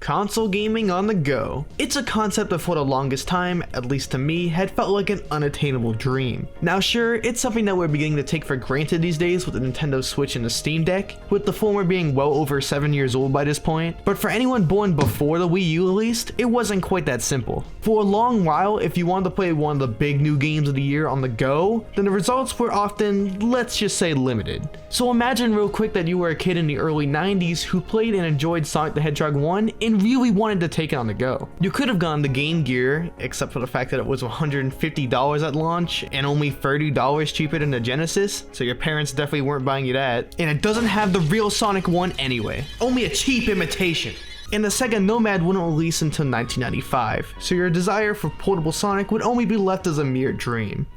Console gaming on the go. It's a concept that for the longest time, at least to me, had felt like an unattainable dream. Now sure, it's something that we're beginning to take for granted these days with the Nintendo Switch and the Steam Deck, with the former being well over 7 years old by this point, but for anyone born before the Wii U at least, it wasn't quite that simple. For a long while, if you wanted to play one of the big new games of the year on the go, then the results were often, let's just say, limited. So imagine real quick that you were a kid in the early 90s who played and enjoyed Sonic the Hedgehog 1 and really wanted to take it on the go. You could have gone the Game Gear, except for the fact that it was $150 at launch and only $30 cheaper than the Genesis, so your parents definitely weren't buying you that. And it doesn't have the real Sonic 1 anyway, only a cheap imitation. And the Sega Nomad wouldn't release until 1995, so your desire for portable Sonic would only be left as a mere dream.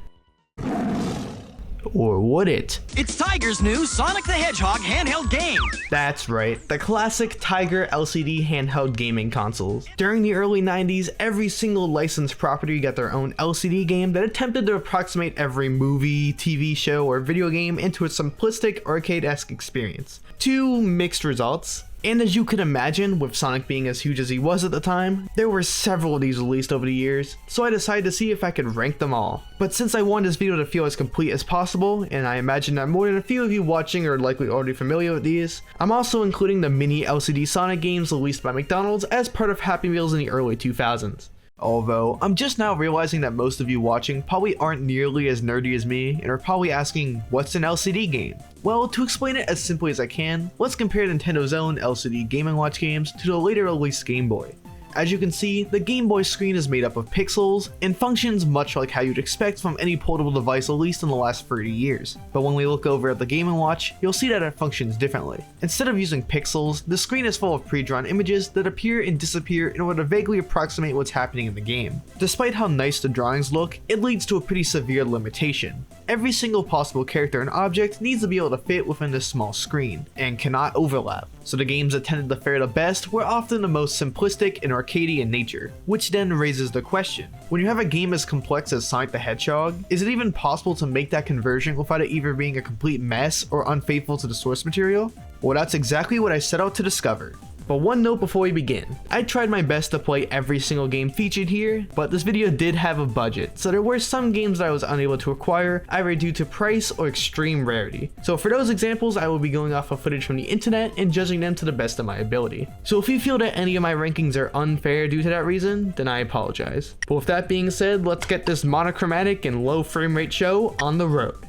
Or would it? It's Tiger's new Sonic the Hedgehog handheld game. That's right, the classic Tiger LCD handheld gaming consoles. During the early 90s, every single licensed property got their own LCD game that attempted to approximate every movie, TV show, or video game into a simplistic arcade-esque experience. Two mixed results. And as you could imagine, with Sonic being as huge as he was at the time, there were several of these released over the years, so I decided to see if I could rank them all. But since I wanted this video to feel as complete as possible, and I imagine that more than a few of you watching are likely already familiar with these, I'm also including the mini LCD Sonic games released by McDonald's as part of Happy Meals in the early 2000s. Although, I'm just now realizing that most of you watching probably aren't nearly as nerdy as me and are probably asking, what's an LCD game? Well, to explain it as simply as I can, let's compare Nintendo's own LCD Game & Watch games to the later released Game Boy. As you can see, the Game Boy screen is made up of pixels and functions much like how you'd expect from any portable device released in the last 30 years. But when we look over at the Game & Watch, you'll see that it functions differently. Instead of using pixels, the screen is full of pre-drawn images that appear and disappear in order to vaguely approximate what's happening in the game. Despite how nice the drawings look, it leads to a pretty severe limitation. Every single possible character and object needs to be able to fit within this small screen, and cannot overlap. So the games that tended to fare the best were often the most simplistic and arcadey in nature, which then raises the question, when you have a game as complex as Sonic the Hedgehog, is it even possible to make that conversion without it either being a complete mess or unfaithful to the source material? Well, that's exactly what I set out to discover. But one note before we begin, I tried my best to play every single game featured here, but this video did have a budget, so there were some games that I was unable to acquire either due to price or extreme rarity. So for those examples, I will be going off of footage from the internet and judging them to the best of my ability. So if you feel that any of my rankings are unfair due to that reason, then I apologize. But with that being said, let's get this monochromatic and low frame rate show on the road.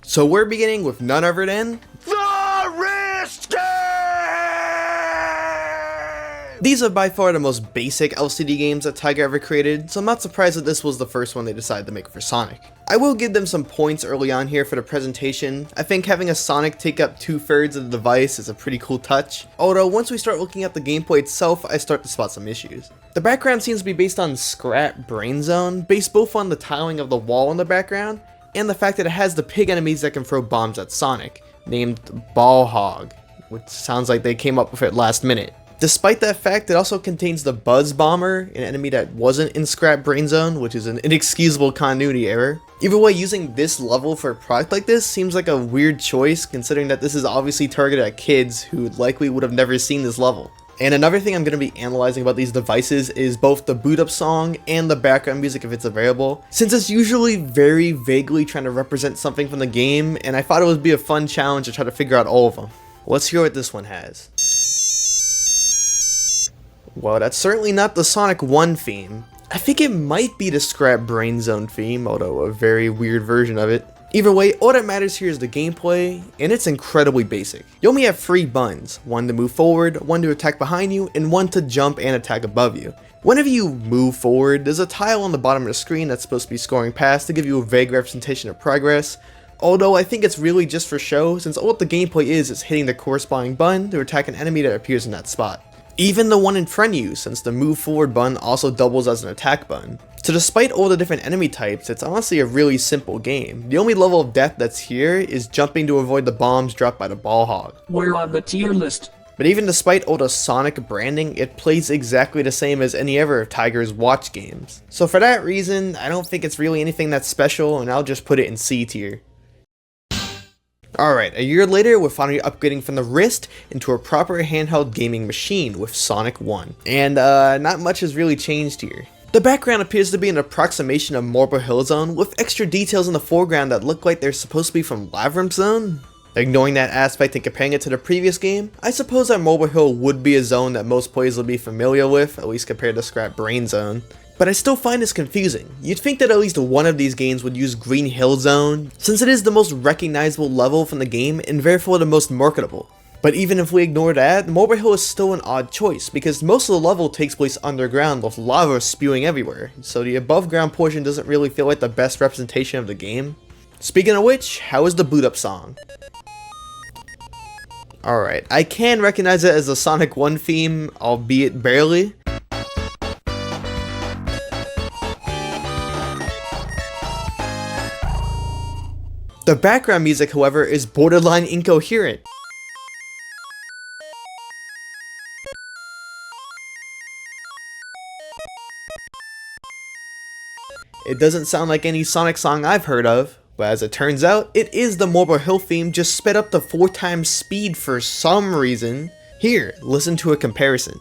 So we're beginning with none other than These are by far the most basic LCD games that Tiger ever created, so I'm not surprised that this was the first one they decided to make for Sonic. I will give them some points early on here for the presentation. I think having a Sonic take up 2/3 of the device is a pretty cool touch, although once we start looking at the gameplay itself, I start to spot some issues. The background seems to be based on Scrap Brain Zone, based both on the tiling of the wall in the background, and the fact that it has the pig enemies that can throw bombs at Sonic, named Ball Hog, which sounds like they came up with it last minute. Despite that fact, it also contains the Buzz Bomber, an enemy that wasn't in Scrap Brain Zone, which is an inexcusable continuity error. Either way, using this level for a product like this seems like a weird choice, considering that this is obviously targeted at kids who likely would have never seen this level. And another thing I'm going to be analyzing about these devices is both the boot up song and the background music if it's available, since it's usually very vaguely trying to represent something from the game, and I thought it would be a fun challenge to try to figure out all of them. Let's hear what this one has. Well, that's certainly not the Sonic 1 theme. I think it might be the Scrap Brain Zone theme, although a very weird version of it. Either way, all that matters here is the gameplay, and it's incredibly basic. You only have 3 buttons, one to move forward, one to attack behind you, and one to jump and attack above you. Whenever you move forward, there's a tile on the bottom of the screen that's supposed to be scoring past to give you a vague representation of progress, although I think it's really just for show, since all the gameplay is hitting the corresponding button to attack an enemy that appears in that spot. Even the one in front of you, since the move forward button also doubles as an attack button. So despite all the different enemy types, it's honestly a really simple game. The only level of depth that's here is jumping to avoid the bombs dropped by the Ball Hog. We're on the tier list. But even despite all the Sonic branding, it plays exactly the same as any other of Tiger's Watch games. So for that reason, I don't think it's really anything that's special, and I'll just put it in C tier. Alright, a year later, we're finally upgrading from the wrist into a proper handheld gaming machine with Sonic 1. And not much has really changed here. The background appears to be an approximation of Marble Hill Zone, with extra details in the foreground that look like they're supposed to be from Labyrinth Zone. Ignoring that aspect and comparing it to the previous game, I suppose that Marble Hill would be a zone that most players would be familiar with, at least compared to Scrap Brain Zone. But I still find this confusing. You'd think that at least one of these games would use Green Hill Zone, since it is the most recognizable level from the game and therefore the most marketable. But even if we ignore that, Marble Hill is still an odd choice, because most of the level takes place underground with lava spewing everywhere, so the above ground portion doesn't really feel like the best representation of the game. Speaking of which, how is the boot up song? Alright, I can recognize it as a Sonic 1 theme, albeit barely. The background music, however, is borderline incoherent. It doesn't sound like any Sonic song I've heard of, but as it turns out, it is the Marble Hill theme just sped up to 4 times speed for some reason. Here, listen to a comparison.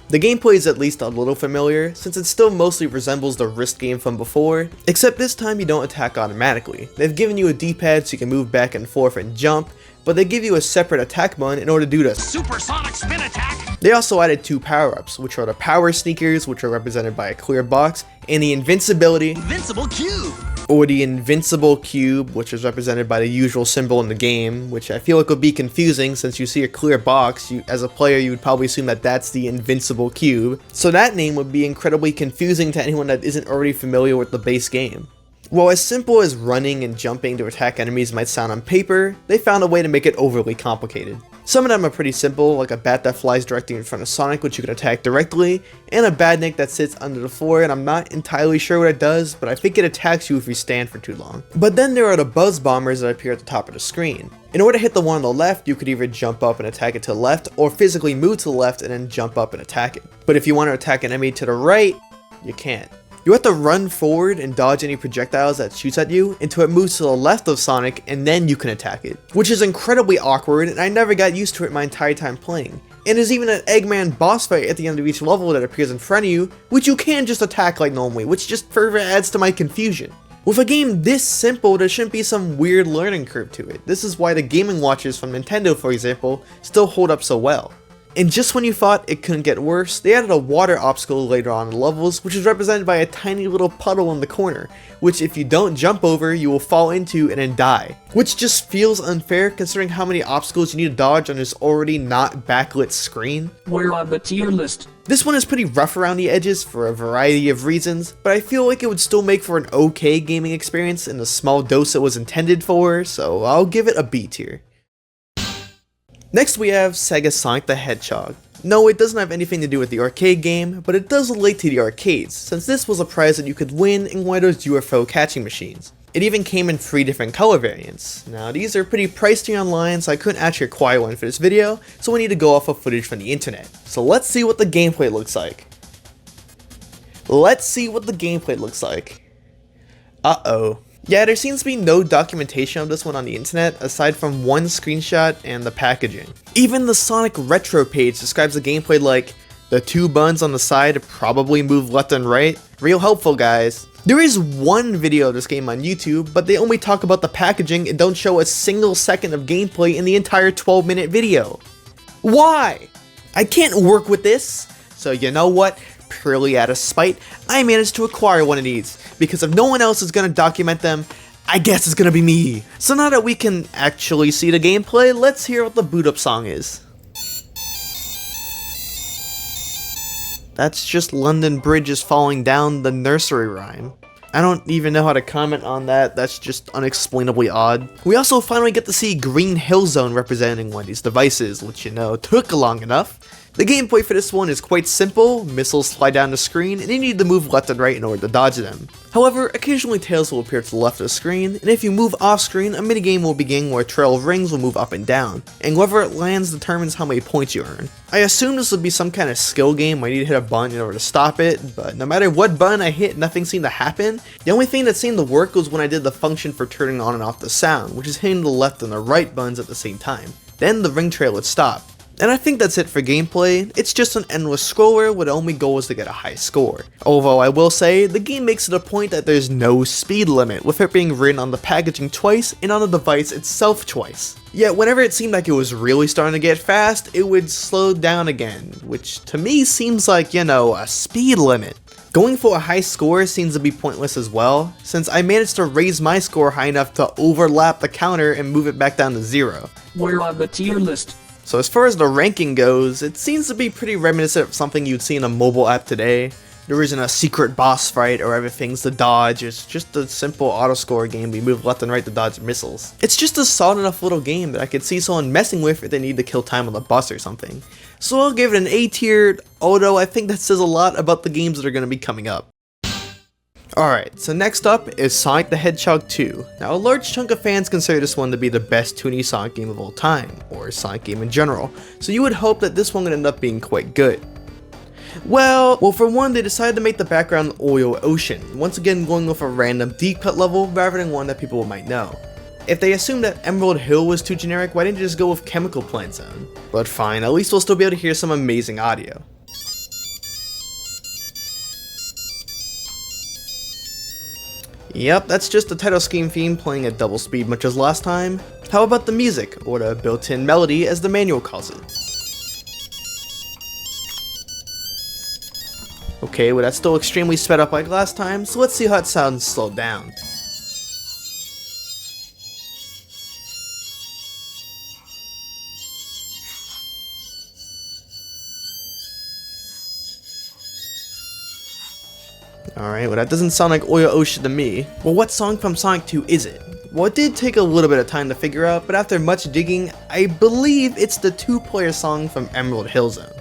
The gameplay is at least a little familiar, since it still mostly resembles the wrist game from before, except this time you don't attack automatically. They've given you a D-pad so you can move back and forth and jump, but they give you a separate attack button in order to do this. Supersonic spin attack! They also added 2 power-ups, which are the Power Sneakers, which are represented by a clear box, and the Invincibility, Invincible Cube! or the Invincible Cube, which is represented by the usual symbol in the game, which I feel like would be confusing since you see a clear box, as a player you would probably assume that that's the Invincible Cube, so that name would be incredibly confusing to anyone that isn't already familiar with the base game. While as simple as running and jumping to attack enemies might sound on paper, they found a way to make it overly complicated. Some of them are pretty simple, like a bat that flies directly in front of Sonic which you can attack directly, and a badnik that sits under the floor, and I'm not entirely sure what it does, but I think it attacks you if you stand for too long. But then there are the buzz bombers that appear at the top of the screen. In order to hit the one on the left, you could either jump up and attack it to the left, or physically move to the left and then jump up and attack it. But if you want to attack an enemy to the right, you can't. You have to run forward and dodge any projectiles that shoots at you until it moves to the left of Sonic, and then you can attack it. Which is incredibly awkward, and I never got used to it my entire time playing. And there's even an Eggman boss fight at the end of each level that appears in front of you, which you can just attack like normally, which just further adds to my confusion. With a game this simple, there shouldn't be some weird learning curve to it. This is why the Game & Watches from Nintendo, for example, still hold up so well. And just when you thought it couldn't get worse, they added a water obstacle later on in the levels, which is represented by a tiny little puddle in the corner, which if you don't jump over, you will fall into and then die. Which just feels unfair considering how many obstacles you need to dodge on this already not backlit screen. We're on the tier list. This one is pretty rough around the edges for a variety of reasons, but I feel like it would still make for an okay gaming experience in the small dose it was intended for, so I'll give it a B tier. Next we have SegaSonic The Hedgehog. No, it doesn't have anything to do with the arcade game, but it does relate to the arcades, since this was a prize that you could win in one of those UFO catching machines. It even came in 3 different color variants. Now these are pretty pricey online, so I couldn't actually acquire one for this video, so we need to go off of footage from the internet. So let's see what the gameplay looks like. Uh-oh. Yeah, there seems to be no documentation of this one on the internet, aside from one screenshot and the packaging. Even the Sonic Retro page describes the gameplay like, the 2 buttons on the side probably move left and right. Real helpful, guys. There is one video of this game on YouTube, but they only talk about the packaging and don't show a single second of gameplay in the entire 12-minute video. Why? I can't work with this, so you know what? Purely out of spite, I managed to acquire one of these, because if no one else is gonna document them, I guess it's gonna be me. So now that we can actually see the gameplay, let's hear what the boot up song is. That's just London Bridge is falling down, the nursery rhyme. I don't even know how to comment on that, that's just unexplainably odd. We also finally get to see Green Hill Zone representing one of these devices, which you know took long enough. The gameplay for this one is quite simple. Missiles fly down the screen and you need to move left and right in order to dodge them. However, occasionally tails will appear to the left of the screen, and if you move off screen, a minigame will begin where a trail of rings will move up and down, and wherever it lands determines how many points you earn. I assume this would be some kind of skill game where I need to hit a button in order to stop it, but no matter what button I hit, nothing seemed to happen. The only thing that seemed to work was when I did the function for turning on and off the sound, which is hitting the left and the right buttons at the same time. Then the ring trail would stop. And I think that's it for gameplay. It's just an endless scroller where the only goal is to get a high score. Although I will say, the game makes it a point that there's no speed limit, with it being written on the packaging twice and on the device itself twice. Yet whenever it seemed like it was really starting to get fast, it would slow down again, which to me seems like, a speed limit. Going for a high score seems to be pointless as well, since I managed to raise my score high enough to overlap the counter and move it back down to 0. We're on the tier list. So as far as the ranking goes, it seems to be pretty reminiscent of something you'd see in a mobile app today. There isn't a secret boss fight or everything's to dodge, it's just a simple auto score game where you move left and right to dodge missiles. It's just a solid enough little game that I could see someone messing with if they need to kill time on the bus or something. So I'll give it an A tier, although I think that says a lot about the games that are going to be coming up. Alright, so next up is Sonic the Hedgehog 2. Now a large chunk of fans consider this one to be the best 2D Sonic game of all time, or Sonic game in general, so you would hope that this one would end up being quite good. Well, for one, they decided to make the background oil ocean, once again going with a random deep cut level rather than one that people might know. If they assumed that Emerald Hill was too generic, why didn't you just go with Chemical Plant Zone? But fine, at least we'll still be able to hear some amazing audio. Yep, that's just the title scheme theme playing at double speed much as last time. How about the music, or the built-in melody as the manual calls it? Okay, well that's still extremely sped up like last time, so let's see how it sounds slowed down. Alright, well that doesn't sound like Oil Ocean to me. Well, what song from Sonic 2 is it? Well, it did take a little bit of time to figure out, but after much digging, I believe it's the two-player song from Emerald Hill Zone.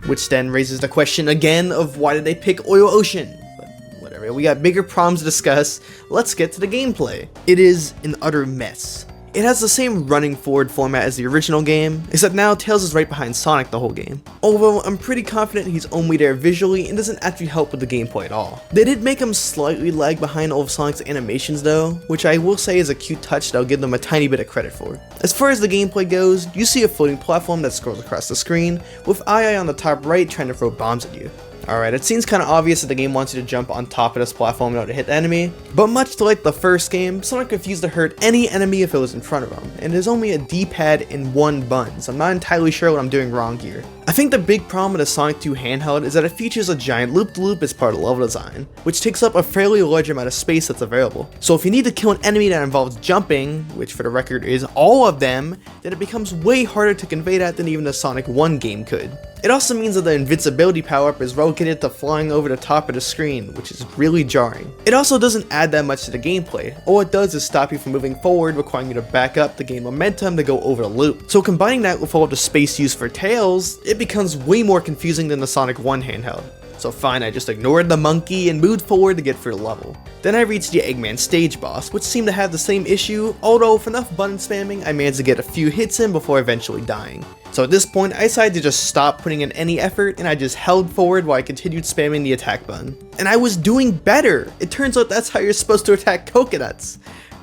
Which then raises the question again of why did they pick Oil Ocean? But whatever, we got bigger problems to discuss. Let's get to the gameplay. It is an utter mess. It has the same running forward format as the original game, except now Tails is right behind Sonic the whole game. Although I'm pretty confident he's only there visually and doesn't actually help with the gameplay at all. They did make him slightly lag behind all of Sonic's animations though, which I will say is a cute touch that I'll give them a tiny bit of credit for. As far as the gameplay goes, you see a floating platform that scrolls across the screen, with II on the top right trying to throw bombs at you. Alright, it seems kinda obvious that the game wants you to jump on top of this platform in order to hit the enemy, but much to like the first game, Sonic refused to hurt any enemy if it was in front of him, and there's only a D-pad and one button, so I'm not entirely sure what I'm doing wrong here. I think the big problem with the Sonic 2 handheld is that it features a giant loop-de-loop as part of the level design, which takes up a fairly large amount of space that's available. So if you need to kill an enemy that involves jumping, which for the record is all of them, then it becomes way harder to convey that than even the Sonic 1 game could. It also means that the invincibility power-up is relegated to flying over the top of the screen, which is really jarring. It also doesn't add that much to the gameplay. All it does is stop you from moving forward, requiring you to back up to gain momentum to go over the loop. So combining that with all of the space used for Tails, it becomes way more confusing than the Sonic 1 handheld. So fine, I just ignored the monkey and moved forward to get through the level. Then I reached the Eggman stage boss, which seemed to have the same issue, although with enough button spamming, I managed to get a few hits in before eventually dying. So at this point, I decided to just stop putting in any effort, and I just held forward while I continued spamming the attack button. And I was doing better! It turns out that's how you're supposed to attack coconuts.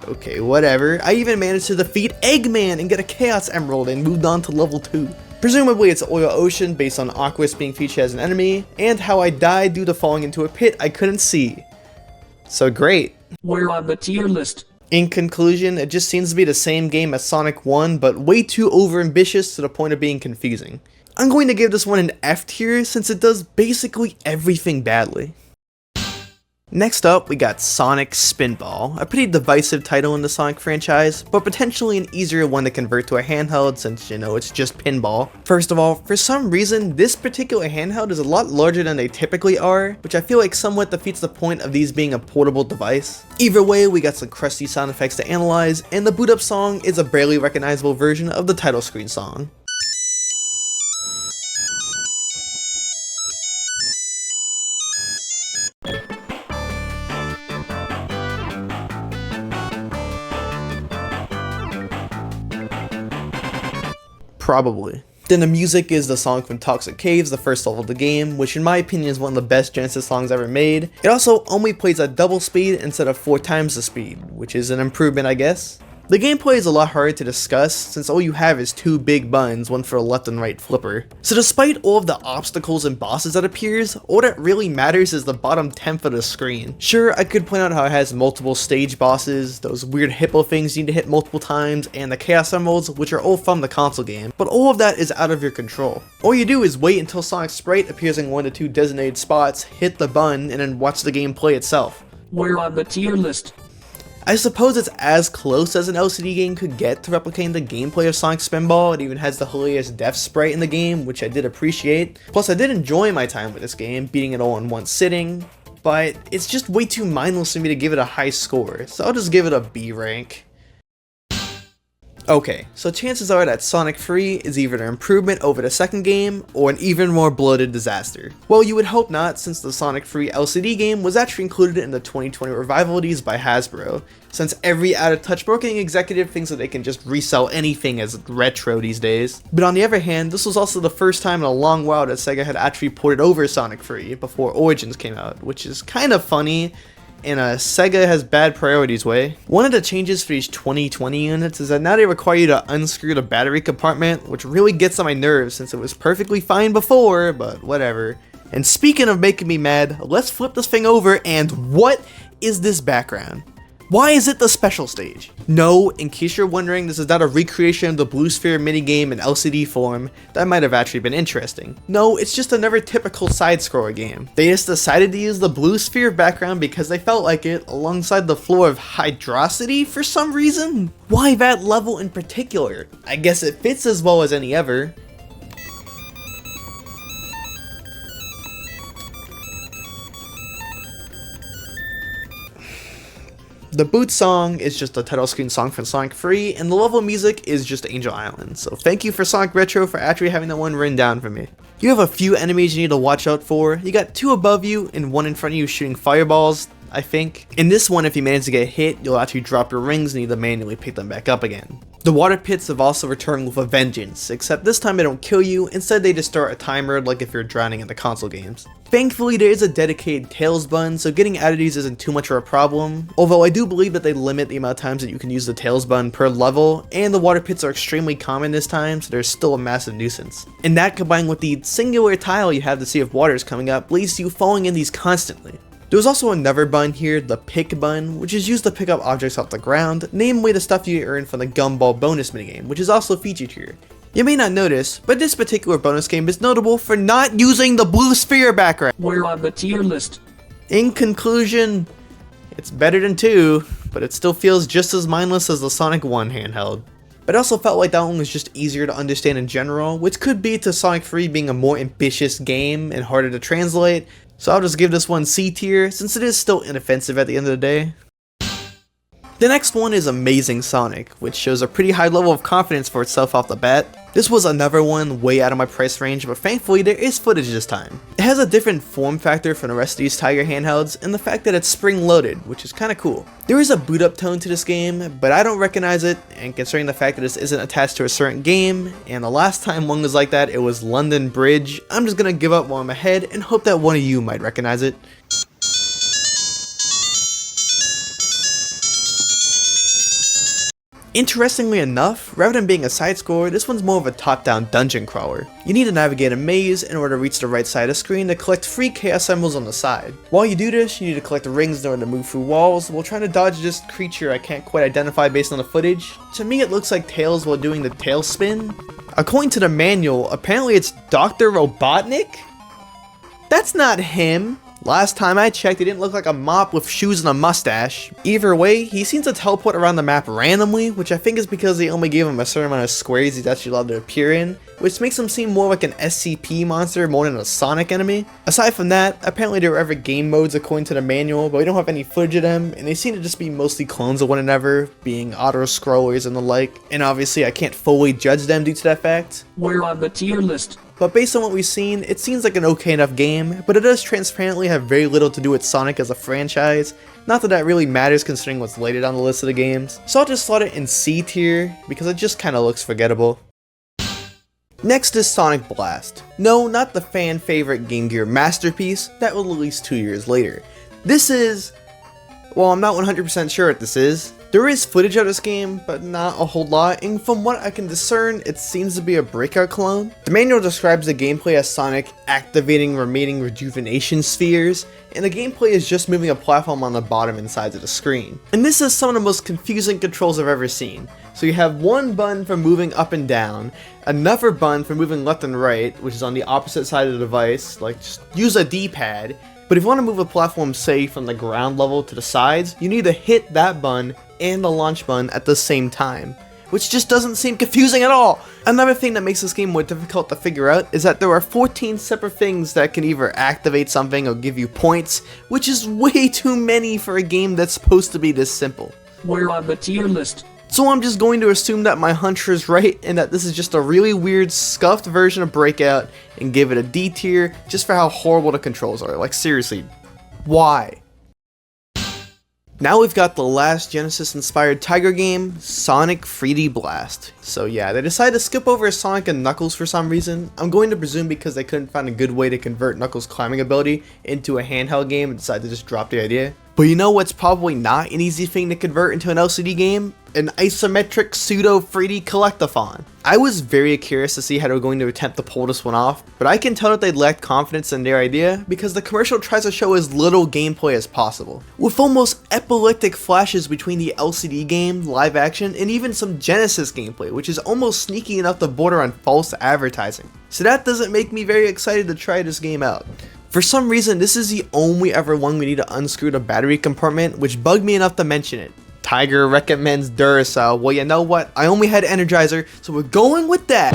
Okay, whatever. I even managed to defeat Eggman and get a Chaos Emerald and moved on to level 2. Presumably it's Oil Ocean based on Aquos being featured as an enemy, and how I died due to falling into a pit I couldn't see. So great. We're on the tier list. In conclusion, it just seems to be the same game as Sonic 1, but way too overambitious to the point of being confusing. I'm going to give this one an F tier since it does basically everything badly. Next up, we got Sonic Spinball, a pretty divisive title in the Sonic franchise, but potentially an easier one to convert to a handheld since, it's just pinball. First of all, for some reason, this particular handheld is a lot larger than they typically are, which I feel like somewhat defeats the point of these being a portable device. Either way, we got some crusty sound effects to analyze, and the boot up song is a barely recognizable version of the title screen song. Probably. Then the music is the song from Toxic Caves, the first level of the game, which in my opinion is one of the best Genesis songs ever made. It also only plays at double speed instead of 4 times the speed, which is an improvement I guess. The gameplay is a lot harder to discuss since all you have is 2 big buttons, one for a left and right flipper. So despite all of the obstacles and bosses that appears, all that really matters is the bottom 10th of the screen. Sure, I could point out how it has multiple stage bosses, those weird hippo things you need to hit multiple times, and the Chaos Emeralds, which are all from the console game, but all of that is out of your control. All you do is wait until Sonic's sprite appears in 1 to 2 designated spots, hit the button, and then watch the game play itself. We're on the tier list. I suppose it's as close as an LCD game could get to replicating the gameplay of Sonic Spinball. It even has the hilarious death sprite in the game, which I did appreciate. Plus I did enjoy my time with this game, beating it all in one sitting, but it's just way too mindless for me to give it a high score, so I'll just give it a B rank. Okay, so chances are that Sonic 3 is either an improvement over the second game, or an even more bloated disaster. Well, you would hope not, since the Sonic 3 LCD game was actually included in the 2020 revival release by Hasbro, since every out-of-touch marketing executive thinks that they can just resell anything as retro these days. But on the other hand, this was also the first time in a long while that Sega had actually ported over Sonic 3 before Origins came out, which is kind of funny, in a Sega has bad priorities way. One of the changes for these 2020 units is that now they require you to unscrew the battery compartment, which really gets on my nerves since it was perfectly fine before, but whatever. And speaking of making me mad, let's flip this thing over, and what is this background? Why is it the special stage? No, in case you're wondering, this is not a recreation of the Blue Sphere minigame in LCD form. That might have actually been interesting. No, it's just another typical side-scroller game. They just decided to use the Blue Sphere background because they felt like it, alongside the floor of Hydrocity for some reason. Why that level in particular? I guess it fits as well as any other. The boot song is just the title screen song from Sonic 3, and the level music is just Angel Island, so thank you for Sonic Retro for actually having that one written down for me. You have a few enemies you need to watch out for. You got 2 above you and 1 in front of you shooting fireballs, I think. In this one, if you manage to get hit, you'll actually drop your rings and need to manually pick them back up again. The water pits have also returned with a vengeance, except this time they don't kill you, instead they just start a timer like if you're drowning in the console games. Thankfully there is a dedicated Tails button, so getting out of these isn't too much of a problem, although I do believe that they limit the amount of times that you can use the Tails button per level, and the water pits are extremely common this time, so they're still a massive nuisance. And that combined with the singular tile you have to see if water is coming up leads to you falling in these constantly. There's also another button here, the pick button, which is used to pick up objects off the ground, namely the stuff you earn from the Gumball bonus minigame, which is also featured here. You may not notice, but this particular bonus game is notable for not using the blue sphere background. We're on the tier list. In conclusion, it's better than 2, but it still feels just as mindless as the Sonic 1 handheld. But I also felt like that one was just easier to understand in general, which could be to Sonic 3 being a more ambitious game and harder to translate, so I'll just give this one C tier since it is still inoffensive at the end of the day. The next one is Amazing Sonic, which shows a pretty high level of confidence for itself off the bat. This was another one way out of my price range, but thankfully there is footage this time. It has a different form factor from the rest of these Tiger handhelds, and the fact that it's spring loaded, which is kinda cool. There is a boot up tone to this game, but I don't recognize it, and considering the fact that this isn't attached to a certain game, and the last time one was like that it was London Bridge, I'm just gonna give up while I'm ahead and hope that one of you might recognize it. Interestingly enough, rather than being a side-scroller, this one's more of a top-down dungeon crawler. You need to navigate a maze in order to reach the right side of the screen to collect 3 Chaos Emeralds on the side. While you do this, you need to collect the rings in order to move through walls while trying to dodge this creature I can't quite identify based on the footage. To me it looks like Tails while doing the tail spin. According to the manual, apparently it's Dr. Robotnik? That's not him. Last time I checked, he didn't look like a mop with shoes and a mustache. Either way, he seems to teleport around the map randomly, which I think is because they only gave him a certain amount of squares he's actually allowed to appear in, which makes him seem more like an SCP monster more than a Sonic enemy. Aside from that, apparently there were other game modes according to the manual, but we don't have any footage of them, and they seem to just be mostly clones of one another, being auto-scrollers and the like, and obviously I can't fully judge them due to that fact. We're on the tier list. But based on what we've seen, it seems like an okay enough game, but it does transparently have very little to do with Sonic as a franchise. Not that that really matters considering what's later on the list of the games. So I'll just slot it in C tier, because it just kinda looks forgettable. Next is Sonic Blast. No, not the fan favorite Game Gear masterpiece, that was released 2 years later. This is... well, I'm not 100% sure what this is. There is footage of this game, but not a whole lot, and from what I can discern, it seems to be a Breakout clone. The manual describes the gameplay as Sonic activating remaining rejuvenation spheres, and the gameplay is just moving a platform on the bottom and sides of the screen. And this is some of the most confusing controls I've ever seen. So you have one button for moving up and down, another button for moving left and right, which is on the opposite side of the device, like just use a D-pad. But if you want to move a platform, say, from the ground level to the sides, you need to hit that button and the launch button at the same time, which just doesn't seem confusing at all. Another thing that makes this game more difficult to figure out is that there are 14 separate things that can either activate something or give you points, which is way too many for a game that's supposed to be this simple. We're on the tier list. So I'm just going to assume that my hunch is right and that this is just a really weird scuffed version of Breakout and give it a D tier just for how horrible the controls are. Like seriously, why? Now we've got the last Genesis-inspired Tiger game, Sonic 3D Blast. So yeah, they decided to skip over Sonic and Knuckles for some reason. I'm going to presume because they couldn't find a good way to convert Knuckles' climbing ability into a handheld game and decided to just drop the idea. But you know what's probably not an easy thing to convert into an LCD game? An isometric pseudo 3D collectathon. I was very curious to see how they were going to attempt to pull this one off, but I can tell that they lacked confidence in their idea because the commercial tries to show as little gameplay as possible, with almost epileptic flashes between the LCD game, live action, and even some Genesis gameplay, which is almost sneaky enough to border on false advertising. So that doesn't make me very excited to try this game out. For some reason, this is the only ever one we need to unscrew the battery compartment, which bugged me enough to mention it. Tiger recommends Duracell. Well, you know what? I only had Energizer, so we're going with that.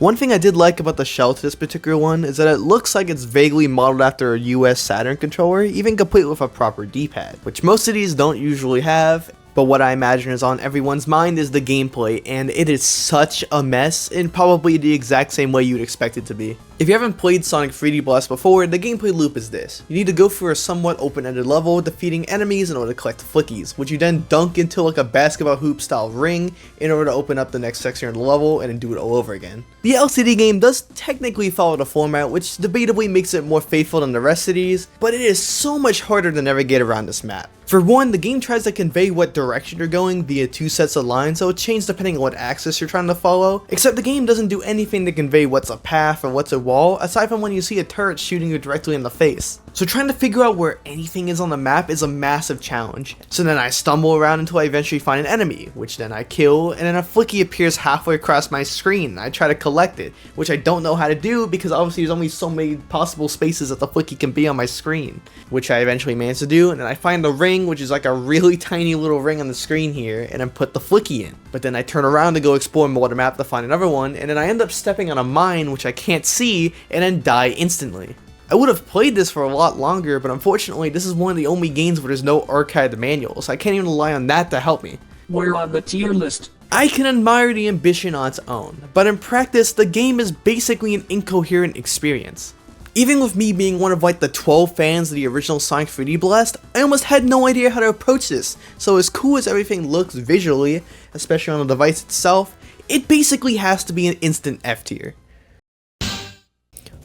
One thing I did like about the shell to this particular one is that it looks like it's vaguely modeled after a US Saturn controller, even complete with a proper D-pad, which most of these don't usually have. But what I imagine is on everyone's mind is the gameplay, and it is such a mess in probably the exact same way you'd expect it to be. If you haven't played Sonic 3D Blast before, the gameplay loop is this. You need to go through a somewhat open-ended level, defeating enemies in order to collect flickies, which you then dunk into like a basketball hoop style ring in order to open up the next section of the level and then do it all over again. The LCD game does technically follow the format, which debatably makes it more faithful than the rest of these, but it is so much harder to navigate around this map. For one, the game tries to convey what direction you're going via two sets of lines, so it changes depending on what axis you're trying to follow, except the game doesn't do anything to convey what's a path or what's a wall, aside from when you see a turret shooting you directly in the face. So trying to figure out where anything is on the map is a massive challenge. So then I stumble around until I eventually find an enemy, which then I kill, and then a flicky appears halfway across my screen. I try to collect it, which I don't know how to do because obviously there's only so many possible spaces that the flicky can be on my screen, which I eventually manage to do, and then I find the ring, which is like a really tiny little ring on the screen here, and then put the flicky in. But then I turn around to go explore more of the map to find another one, and then I end up stepping on a mine which I can't see, and then die instantly. I would have played this for a lot longer, but unfortunately this is one of the only games where there's no archived manual, so I can't even rely on that to help me. We're on the tier list. I can admire the ambition on its own, but in practice the game is basically an incoherent experience. Even with me being one of like the 12 fans of the original Sonic 3D Blast, I almost had no idea how to approach this, so as cool as everything looks visually, especially on the device itself, it basically has to be an instant F tier.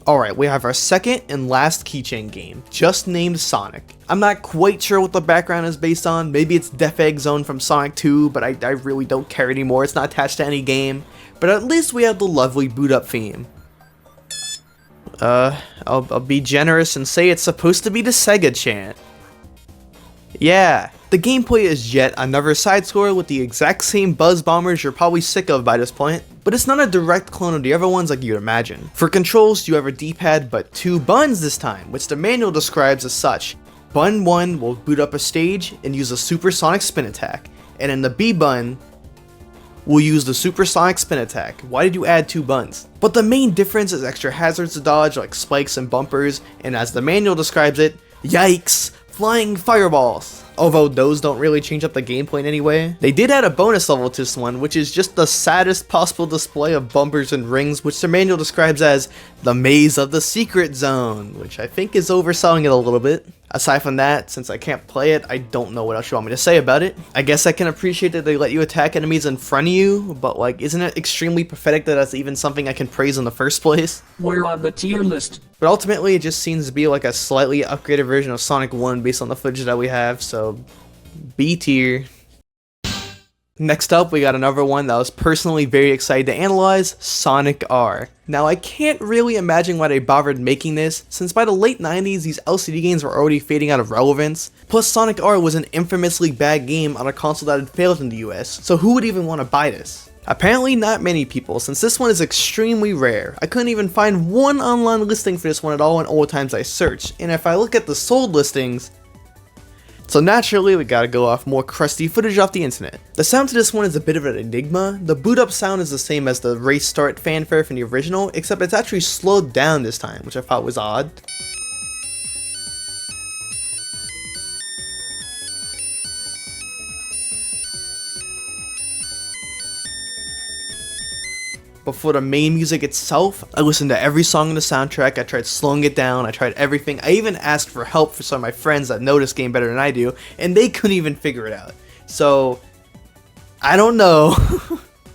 Alright, we have our second and last keychain game, just named Sonic. I'm not quite sure what the background is based on, maybe it's Death Egg Zone from Sonic 2, but I really don't care anymore, it's not attached to any game. But at least we have the lovely boot up theme. I'll be generous and say it's supposed to be the Sega chant. Yeah, the gameplay is yet another side scroller with the exact same buzz bombers you're probably sick of by this point. but it's not a direct clone of the other ones like you'd imagine. For controls, you have a D-pad but 2 buttons this time, which the manual describes as such. Button 1 will boot up a stage and use a supersonic spin attack, and in the B button will use the supersonic spin attack. Why did you add 2 buttons? But the main difference is extra hazards to dodge like spikes and bumpers, and as the manual describes it, yikes, flying fireballs. Although those don't really change up the gameplay in any way. They did add a bonus level to this one, which is just the saddest possible display of bumpers and rings, which the manual describes as the maze of the secret zone, which I think is overselling it a little bit. Aside from that, since I can't play it, I don't know what else you want me to say about it. I guess I can appreciate that they let you attack enemies in front of you, but like, isn't it extremely pathetic that that's even something I can praise in the first place? We're on the tier list. But ultimately, it just seems to be like a slightly upgraded version of Sonic 1 based on the footage that we have, so B tier. Next up, we got another one that I was personally very excited to analyze, Sonic R. Now, I can't really imagine why they bothered making this, since by the late 90s, these LCD games were already fading out of relevance. Plus, Sonic R was an infamously bad game on a console that had failed in the US, so who would even want to buy this? Apparently not many people, since this one is extremely rare. I couldn't even find one online listing for this one at all in all the times I searched, and if I look at the sold listings, so naturally, we gotta go off more crusty footage off the internet. The sound to this one is a bit of an enigma. The boot up sound is the same as the race start fanfare from the original, except it's actually slowed down this time, which I thought was odd. But for the main music itself, I listened to every song in the soundtrack, I tried slowing it down, I tried everything. I even asked for help for some of my friends that know this game better than I do, and they couldn't even figure it out. So, I don't know.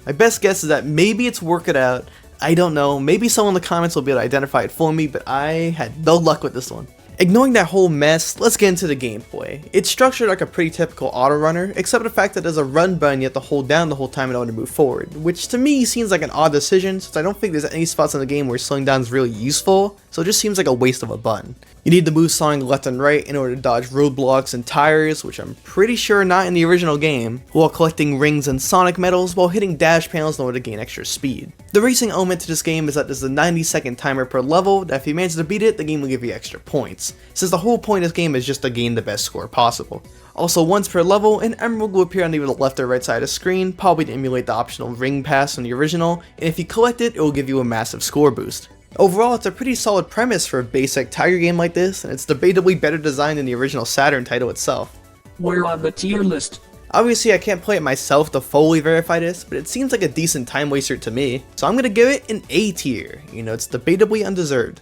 My best guess is that maybe it's work it out, I don't know. Maybe someone in the comments will be able to identify it for me, but I had no luck with this one. Ignoring that whole mess, let's get into the gameplay. It's structured like a pretty typical auto runner, except for the fact that there's a run button you have to hold down the whole time in order to move forward, which to me seems like an odd decision, since I don't think there's any spots in the game where slowing down is really useful, so it just seems like a waste of a button. You need to move Sonic left and right in order to dodge roadblocks and tires, which I'm pretty sure are not in the original game, while collecting rings and Sonic medals while hitting dash panels in order to gain extra speed. The racing element to this game is that there's a 90-second timer per level that if you manage to beat it, the game will give you extra points, since the whole point of this game is just to gain the best score possible. Also, once per level, an emerald will appear on either the left or right side of the screen, probably to emulate the optional ring pass from the original, and if you collect it, it will give you a massive score boost. Overall, it's a pretty solid premise for a basic Tiger game like this, and it's debatably better designed than the original Saturn title itself. We're on the tier list. Obviously, I can't play it myself to fully verify this, but it seems like a decent time waster to me, so I'm gonna give it an A tier. You know, it's debatably undeserved.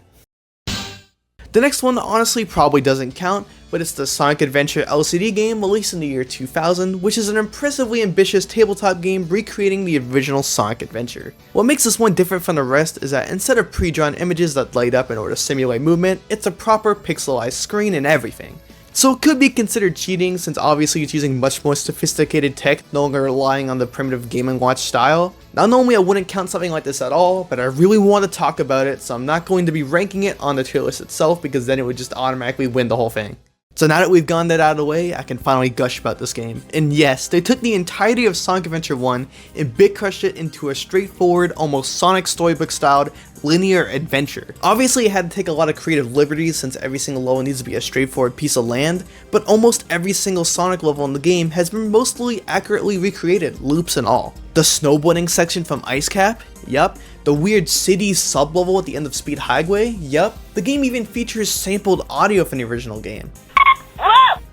The next one honestly probably doesn't count, but it's the Sonic Adventure LCD game released in the year 2000, which is an impressively ambitious tabletop game recreating the original Sonic Adventure. What makes this one different from the rest is that instead of pre-drawn images that light up in order to simulate movement, it's a proper pixelized screen and everything. So it could be considered cheating, since obviously it's using much more sophisticated tech, no longer relying on the primitive Game & Watch style. Now normally I wouldn't count something like this at all, but I really want to talk about it, so I'm not going to be ranking it on the tier list itself, because then it would just automatically win the whole thing. So now that we've gotten that out of the way, I can finally gush about this game. And yes, they took the entirety of Sonic Adventure 1 and bit crushed it into a straightforward, almost Sonic storybook styled linear adventure. Obviously it had to take a lot of creative liberties, since every single level needs to be a straightforward piece of land, but almost every single Sonic level in the game has been mostly accurately recreated, loops and all. The snowboarding section from Ice Cap? Yup. The weird city sub-level at the end of Speed Highway? Yup. The game even features sampled audio from the original game.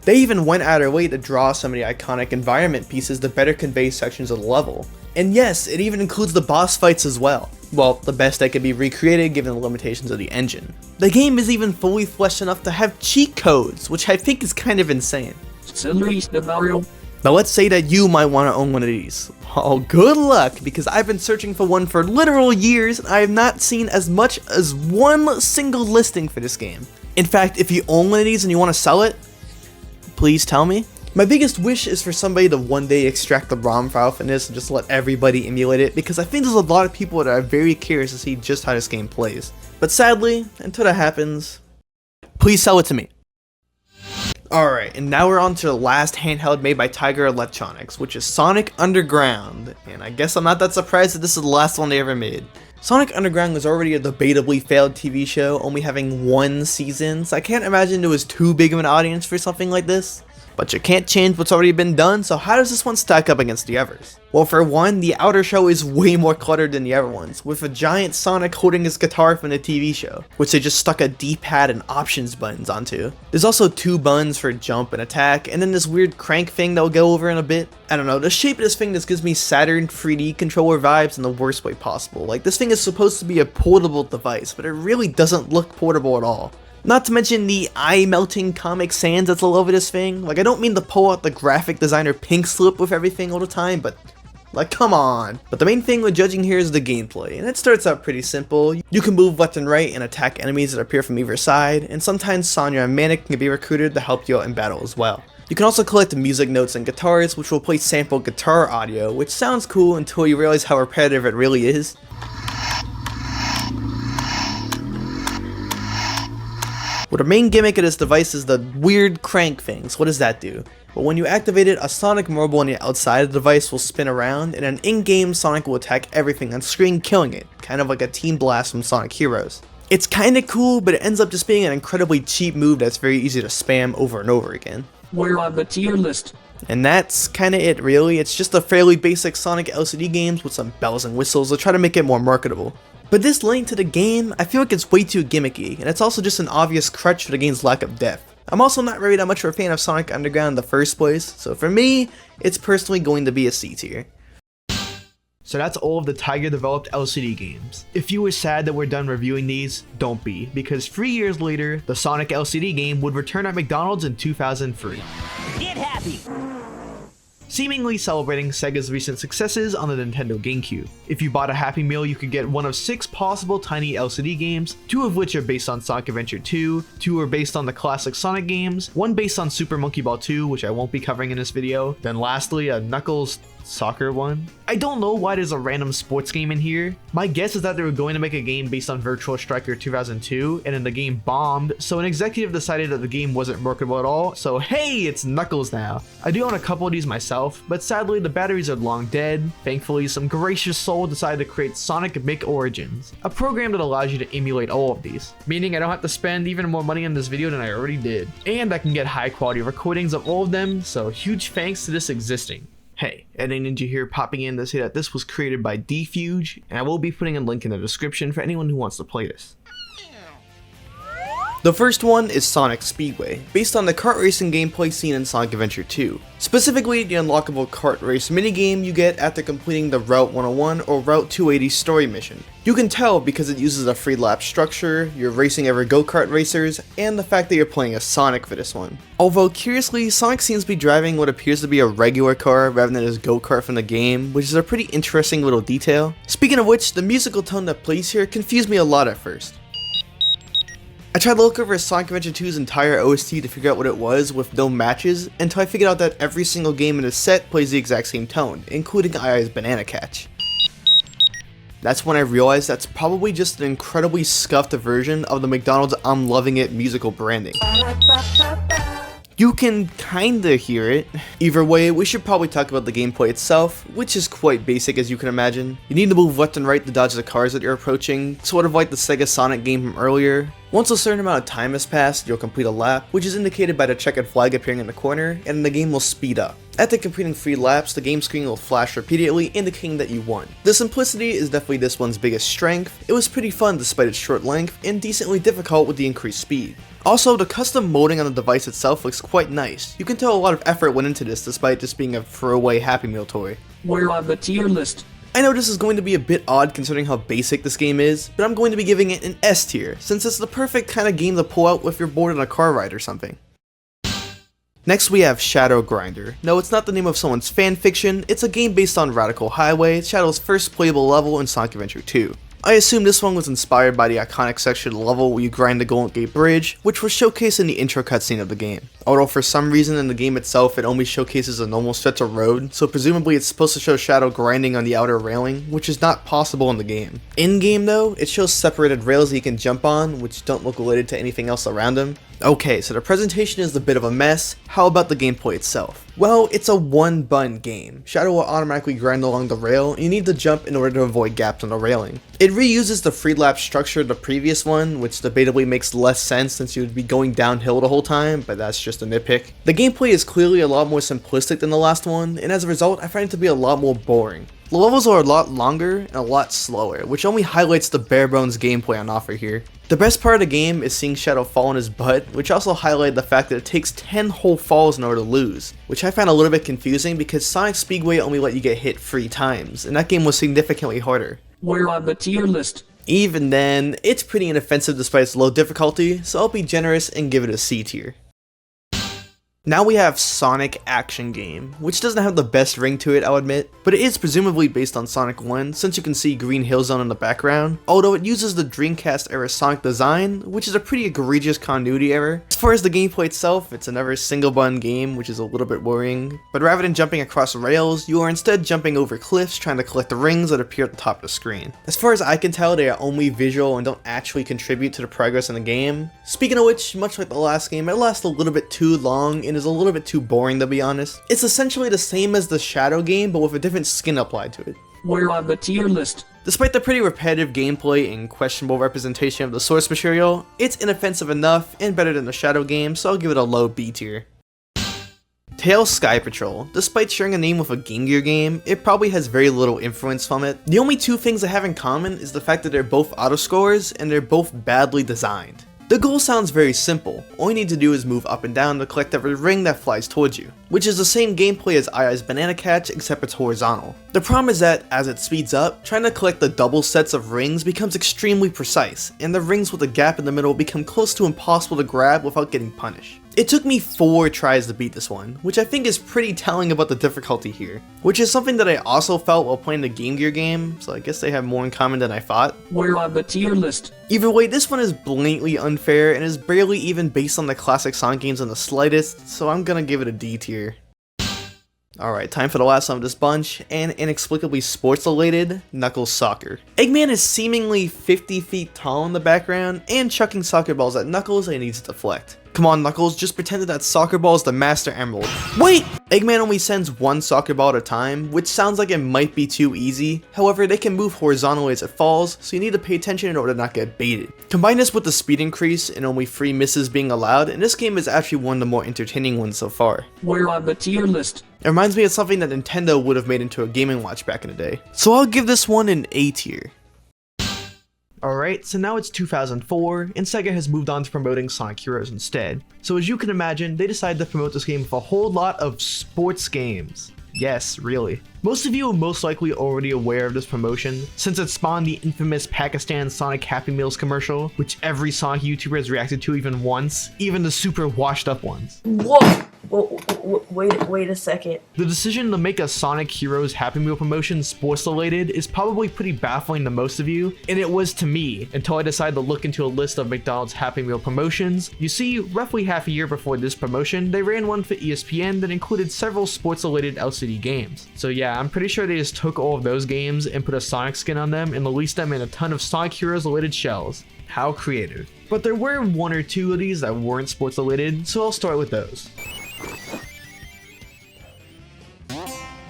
They even went out of their way to draw some of the iconic environment pieces to better convey sections of the level. And yes, it even includes the boss fights as well. Well, the best that could be recreated given the limitations of the engine. The game is even fully fleshed enough to have cheat codes, which I think is kind of insane. Now let's say that you might want to own one of these. Oh, good luck, because I've been searching for one for literal years and I have not seen as much as one single listing for this game. In fact, if you own one of these and you want to sell it, please tell me. My biggest wish is for somebody to one day extract the ROM file from this and just let everybody emulate it, because I think there's a lot of people that are very curious to see just how this game plays. But sadly, until that happens, please sell it to me. Alright, and now we're on to the last handheld made by Tiger Electronics, which is Sonic Underground. And I guess I'm not that surprised that this is the last one they ever made. Sonic Underground was already a debatably failed TV show, only having one season, so I can't imagine there was too big of an audience for something like this. But you can't change what's already been done, so how does this one stack up against the others? Well, for one, the outer show is way more cluttered than the other ones, with a giant Sonic holding his guitar from the TV show, which they just stuck a D-pad and options buttons onto. There's also two buttons for jump and attack, and then this weird crank thing that we'll go over in a bit. I don't know, the shape of this thing just gives me Saturn 3D controller vibes in the worst way possible. Like, this thing is supposed to be a portable device, but it really doesn't look portable at all. Not to mention the eye-melting Comic Sans that's all over this thing. Like, I don't mean to pull out the graphic designer pink slip with everything all the time, but like, come on. But the main thing we're judging here is the gameplay, and it starts out pretty simple. You can move left and right and attack enemies that appear from either side, and sometimes Sonya and Manic can be recruited to help you out in battle as well. You can also collect music notes and guitars, which will play sample guitar audio, which sounds cool until you realize how repetitive it really is. Well, the main gimmick of this device is the weird crank things. What does that do? Well, when you activate it, a Sonic marble on the outside of the device will spin around, and an in-game Sonic will attack everything on screen, killing it, kind of like a Team Blast from Sonic Heroes. It's kinda cool, but it ends up just being an incredibly cheap move that's very easy to spam over and over again. We're on the tier list. And that's kinda it really. It's just a fairly basic Sonic LCD games with some bells and whistles to try to make it more marketable. But this link to the game, I feel like it's way too gimmicky, and it's also just an obvious crutch for the game's lack of depth. I'm also not really that much of a fan of Sonic Underground in the first place, so for me, it's personally going to be a C tier. So that's all of the Tiger developed LCD games. If you were sad that we're done reviewing these, don't be, because 3 years later, the Sonic LCD game would return at McDonald's in 2003. Get happy! Seemingly celebrating Sega's recent successes on the Nintendo GameCube. If you bought a Happy Meal, you could get one of 6 possible tiny LCD games, 2 of which are based on Sonic Adventure 2, 2 are based on the classic Sonic games, 1 based on Super Monkey Ball 2, which I won't be covering in this video, then lastly a Knuckles soccer one. I don't know why there's a random sports game in here. My guess is that they were going to make a game based on Virtua Striker 2002, and then the game bombed, so an executive decided that the game wasn't marketable at all, so hey, it's Knuckles now. I do own a couple of these myself, but sadly the batteries are long dead. Thankfully, some gracious soul decided to create Sonic Mic Origins, a program that allows you to emulate all of these, meaning I don't have to spend even more money on this video than I already did, and I can get high quality recordings of all of them, so huge thanks to this existing. Hey, Ed Ninja here popping in to say that this was created by Defuge, and I will be putting a link in the description for anyone who wants to play this. The first one is Sonic Speedway, based on the kart racing gameplay seen in Sonic Adventure 2. Specifically, the unlockable kart race minigame you get after completing the Route 101 or Route 280 story mission. You can tell because it uses a free lap structure, you're racing other go-kart racers, and the fact that you're playing as Sonic for this one. Although curiously, Sonic seems to be driving what appears to be a regular car rather than his go-kart from the game, which is a pretty interesting little detail. Speaking of which, the musical tone that plays here confused me a lot at first. I tried to look over Sonic Adventure 2's entire OST to figure out what it was with no matches, until I figured out that every single game in the set plays the exact same tone, including II's Banana Catch. That's when I realized that's probably just an incredibly scuffed version of the McDonald's I'm Loving It musical branding. You can kinda hear it. Either way, we should probably talk about the gameplay itself, which is quite basic as you can imagine. You need to move left and right to dodge the cars that you're approaching, sort of like the SegaSonic game from earlier. Once a certain amount of time has passed, you'll complete a lap, which is indicated by the checkered flag appearing in the corner, and the game will speed up. After completing 3 laps, the game screen will flash repeatedly, indicating that you won. The simplicity is definitely this one's biggest strength. It was pretty fun despite its short length, and decently difficult with the increased speed. Also, the custom molding on the device itself looks quite nice. You can tell a lot of effort went into this despite just being a throwaway Happy Meal toy. We're on the tier list. I know this is going to be a bit odd considering how basic this game is, but I'm going to be giving it an S tier, since it's the perfect kind of game to pull out if you're bored on a car ride or something. Next we have Shadow Grinder. No, it's not the name of someone's fanfiction, it's a game based on Radical Highway, Shadow's first playable level in Sonic Adventure 2. I assume this one was inspired by the iconic section of the level where you grind the Golden Gate Bridge, which was showcased in the intro cutscene of the game. Although for some reason in the game itself it only showcases a normal stretch of road, so presumably it's supposed to show Shadow grinding on the outer railing, which is not possible in the game. In game though, it shows separated rails that he can jump on, which don't look related to anything else around him. Okay, so the presentation is a bit of a mess. How about the gameplay itself? Well, it's a one-button game. Shadow will automatically grind along the rail, and you need to jump in order to avoid gaps on the railing. It reuses the free lap structure of the previous one, which debatably makes less sense since you would be going downhill the whole time, but that's just a nitpick. The gameplay is clearly a lot more simplistic than the last one, and as a result, I find it to be a lot more boring. The levels are a lot longer and a lot slower, which only highlights the bare bones gameplay on offer here. The best part of the game is seeing Shadow fall on his butt, which also highlighted the fact that it takes 10 whole falls in order to lose, which I found a little bit confusing because Sonic Speedway only let you get hit 3 times, and that game was significantly harder. We're on the tier list. Even then, it's pretty inoffensive despite its low difficulty, so I'll be generous and give it a C tier. Now we have Sonic Action Game, which doesn't have the best ring to it, I'll admit, but it is presumably based on Sonic 1 since you can see Green Hill Zone in the background, although it uses the Dreamcast era Sonic design, which is a pretty egregious continuity error. As far as the gameplay itself, it's another single button game, which is a little bit worrying, but rather than jumping across rails, you are instead jumping over cliffs trying to collect the rings that appear at the top of the screen. As far as I can tell, they are only visual and don't actually contribute to the progress in the game. Speaking of which, much like the last game, it lasts a little bit too long and is a little bit too boring to be honest. It's essentially the same as the Shadow game, but with a different skin applied to it. We're on the tier list. Despite the pretty repetitive gameplay and questionable representation of the source material, it's inoffensive enough and better than the Shadow game, so I'll give it a low B tier. Tails Sky Patrol. Despite sharing a name with a Game Gear game, it probably has very little influence from it. The only two things they have in common is the fact that they're both auto-scrollers and they're both badly designed. The goal sounds very simple. All you need to do is move up and down to collect every ring that flies towards you, which is the same gameplay as II's Banana Catch except it's horizontal. The problem is that as it speeds up, trying to collect the double sets of rings becomes extremely precise, and the rings with a gap in the middle become close to impossible to grab without getting punished. It took me 4 tries to beat this one, which I think is pretty telling about the difficulty here, which is something that I also felt while playing the Game Gear game, so I guess they have more in common than I thought. We're on the tier list. Either way, this one is blatantly unfair and is barely even based on the classic Sonic games in the slightest, so I'm gonna give it a D tier. Alright, time for the last one of this bunch, and inexplicably sports related, Knuckles Soccer. Eggman is seemingly 50 feet tall in the background, and chucking soccer balls at Knuckles and he needs to deflect. Come on Knuckles, just pretend that soccer ball is the Master Emerald. Wait! Eggman only sends 1 soccer ball at a time, which sounds like it might be too easy. However, they can move horizontally as it falls, so you need to pay attention in order to not get baited. Combine this with the speed increase and only 3 misses being allowed, and this game is actually one of the more entertaining ones so far. We're on the tier list. It reminds me of something that Nintendo would have made into a Game & Watch back in the day. So I'll give this one an A tier. Alright, so now it's 2004, and Sega has moved on to promoting Sonic Heroes instead. So as you can imagine, they decided to promote this game with a whole lot of sports games. Yes, really. Most of you are most likely already aware of this promotion, since it spawned the infamous Pakistan Sonic Happy Meals commercial, which every Sonic YouTuber has reacted to even once, even the super washed up ones. Whoa! Wait a second. The decision to make a Sonic Heroes Happy Meal promotion sports related is probably pretty baffling to most of you, and it was to me until I decided to look into a list of McDonald's Happy Meal promotions. You see, roughly half a year before this promotion, they ran one for ESPN that included several sports related LCD games. So yeah, I'm pretty sure they just took all of those games and put a Sonic skin on them and released them in a ton of Sonic Heroes related shells. How creative. But there were 1 or 2 of these that weren't sports related, so I'll start with those.